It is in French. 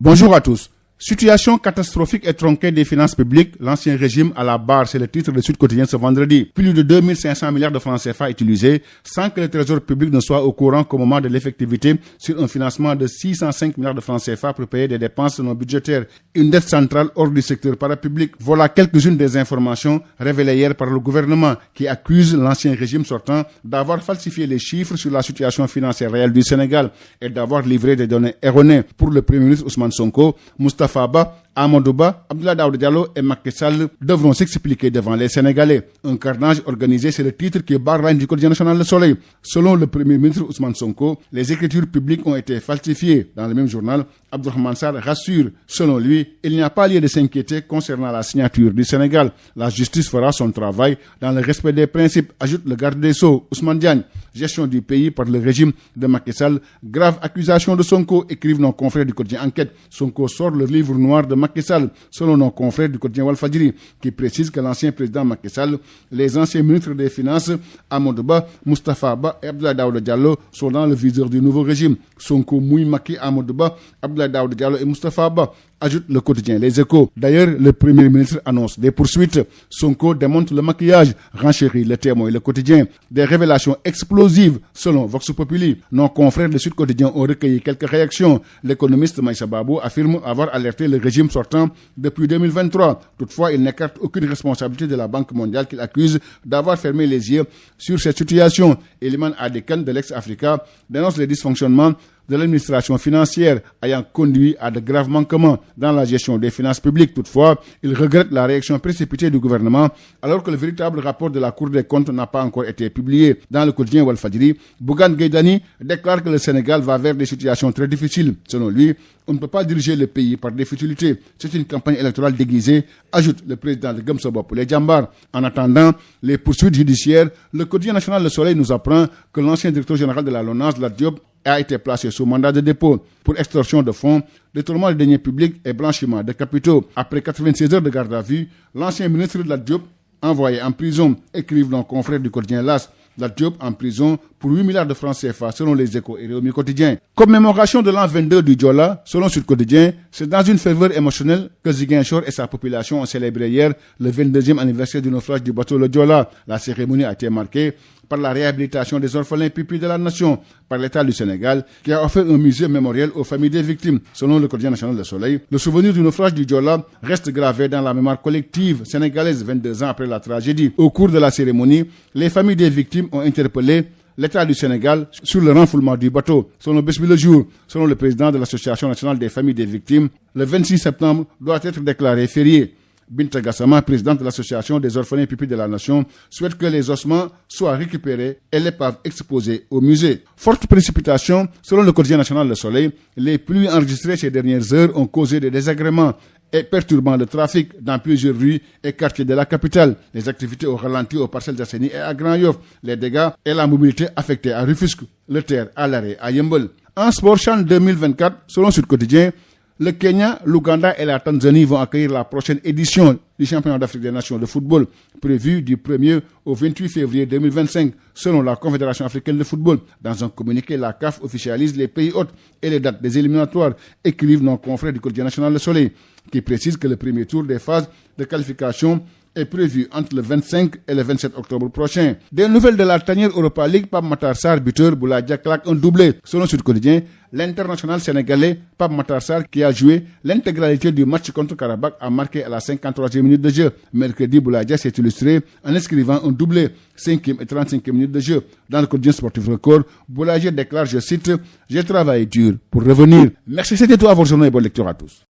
Bonjour à tous. Situation catastrophique et tronquée des finances publiques, l'ancien régime à la barre, c'est le titre de Sud Quotidien ce vendredi. Plus de 2500 milliards de francs CFA utilisés sans que le trésor public ne soit au courant qu'au moment de l'effectivité sur un financement de 605 milliards de francs CFA pour payer des dépenses non budgétaires. Une dette centrale hors du secteur parapublic. Voilà quelques-unes des informations révélées hier par le gouvernement qui accuse l'ancien régime sortant d'avoir falsifié les chiffres sur la situation financière réelle du Sénégal et d'avoir livré des données erronées. Pour le Premier ministre Ousmane Sonko, Moustapha Ba, Amadou Ba, Abdoulaye Daouda Diallo et Macky Sall devront s'expliquer devant les Sénégalais. Un carnage organisé, c'est le titre qui barre la ligne du quotidien national Le Soleil. Selon le Premier ministre Ousmane Sonko, les écritures publiques ont été falsifiées. Dans le même journal, Abdourahmane Sarr rassure. Selon lui, il n'y a pas lieu de s'inquiéter concernant la signature du Sénégal. La justice fera son travail dans le respect des principes, ajoute le garde des Sceaux, Ousmane Diagne. Gestion du pays par le régime de Macky Sall. Grave accusation de Sonko, écrivent nos confrères du quotidien Enquête. Sonko sort le livre noir de Macky Sall, selon nos confrères du quotidien Walfadjri, qui précise que l'ancien président Macky Sall, les anciens ministres des Finances, Amadou Ba, Moustapha Ba et Abdoulaye Daouda Diallo sont dans le viseur du nouveau régime. Sonko mouille Macky, Amadou Ba, Abdoulaye Daouda Diallo et Moustapha Ba, ajoute le quotidien Les Échos. D'ailleurs, le Premier ministre annonce des poursuites. Sonko démonte le maquillage, renchérit le Témoin et le quotidien. Des révélations explosives, selon Vox Populi. Nos confrères de Sud Quotidien ont recueilli quelques réactions. L'économiste Maïssa Babou affirme avoir alerté le régime sortant depuis 2023. Toutefois, il n'écarte aucune responsabilité de la Banque mondiale qu'il accuse d'avoir fermé les yeux sur cette situation. Eliman Adekan de l'ex-Africa dénonce les dysfonctionnements de l'administration financière ayant conduit à de graves manquements dans la gestion des finances publiques. Toutefois, il regrette la réaction précipitée du gouvernement alors que le véritable rapport de la Cour des comptes n'a pas encore été publié. Dans le quotidien Walfadjri, Bougane Gueye Dany déclare que le Sénégal va vers des situations très difficiles. Selon lui, on ne peut pas diriger le pays par des futilités. C'est une campagne électorale déguisée, ajoute le président de Gëm Sa Bopp les Jambar. En attendant les poursuites judiciaires, le quotidien national Le Soleil nous apprend que l'ancien directeur général de la LONASE, Lat Diop, a été placé sous mandat de dépôt pour extorsion de fonds, détournement de deniers publics et blanchiment de capitaux. Après 96 heures de garde à vue, l'ancien ministre Lat Diop envoyé en prison, écrivent nos confrères du quotidien LAS. Lat Diop en prison pour 8 milliards de francs CFA selon les Échos et Rewmi Quotidien. Commémoration de l'an 22 du Diola, selon Sud Quotidien, c'est dans une ferveur émotionnelle que Ziguinchor et sa population ont célébré hier le 22e anniversaire du naufrage du bateau le Diola. La cérémonie a été marquée par la réhabilitation des orphelins pupilles de la nation par l'État du Sénégal qui a offert un musée mémoriel aux familles des victimes. Selon le quotidien national Le Soleil, le souvenir du naufrage du Diola reste gravé dans la mémoire collective sénégalaise 22 ans après la tragédie. Au cours de la cérémonie, les familles des victimes ont interpellé l'État du Sénégal sur le renfoulement du bateau. Selon Bés Bi Le Jour, selon le président de l'Association nationale des familles des victimes, le 26 septembre doit être déclaré férié. Binta Gassama, présidente de l'Association des orphelins pupilles de la nation, souhaite que les ossements soient récupérés et l'épave exposée au musée. Forte précipitation, selon le quotidien national Le Soleil, les pluies enregistrées ces dernières heures ont causé des désagréments et perturbant le trafic dans plusieurs rues et quartiers de la capitale. Les activités ont ralenti aux Parcelles Assainies et à Grand Yoff. Les dégâts et la mobilité affectées à Rufisque, Le Terre, à l'arrêt à Yeumbeul. En sport CHAN 2024, selon Sud Quotidien, le Kenya, l'Ouganda et la Tanzanie vont accueillir la prochaine édition du championnat d'Afrique des Nations de football, prévu du 1er au 28 février 2025, selon la Confédération africaine de football. Dans un communiqué, la CAF officialise les pays hôtes et les dates des éliminatoires, écrivent nos confrères du quotidien national Le Soleil, qui précise que le premier tour des phases de qualification est prévu entre le 25 et le 27 octobre prochain. Des nouvelles de la tanière Europa League, Pape Matar Sarr, buteur, Boulaye Dia claque un doublé. Selon Sud Quotidien, l'international sénégalais Pape Matar Sarr, qui a joué l'intégralité du match contre Karabakh, a marqué à la 53e minute de jeu. Mercredi, Boulaye Dia s'est illustré en inscrivant un doublé, 5e et 35e minute de jeu. Dans le quotidien sportif Record, Boulaye Dia déclare, je cite, « J'ai travaillé dur pour revenir ». Merci, c'était tout à vos journaux et bonne lecture à tous.